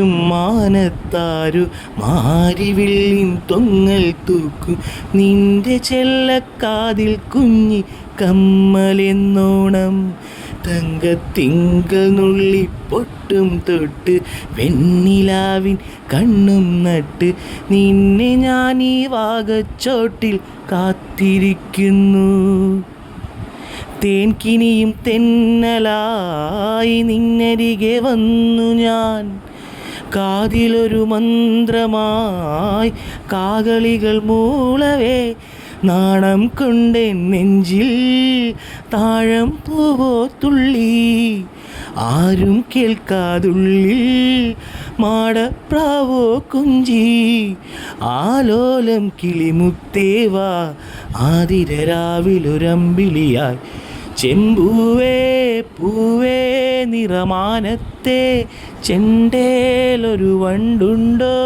ചുറ്റും മാനത്താരു മാരിവില്ലിൻ തൊങ്ങൽ തൂക്കും നിന്റെ ചെല്ലക്കാതിൽ കുഞ്ഞി കമ്മലെന്നോണം തങ്കത്തിങ്കൾ നുള്ളി പൊട്ടും തൊട്ട് വെണ്ണിലാവിൻ കണ്ണും നട്ട് നിന്നെ ഞാൻ ഈ വാഗച്ചോട്ടിൽ കാത്തിരിക്കുന്നു. തേൻകിനിയും തെന്നലായി നിന്നരികെ വന്നു ഞാൻ കാതിലൊരു മന്ത്രമായി കാകളികൾ മൂളവേ നാണം കൊണ്ടെൻ നെഞ്ചിൽ താഴം പൂവോ തുള്ളി ആരും കേൾക്കാതുള്ളിൽ മാടപ്രാവോ കുഞ്ചി ആലോലം കിളിമുത്തേവാ ആതിരരാവിലൊരമ്പിളിയായി ചെമ്പൂവേ പൂവേ നിറമാനത്തെ ചെണ്ടേലൊരു വണ്ടുണ്ടോ.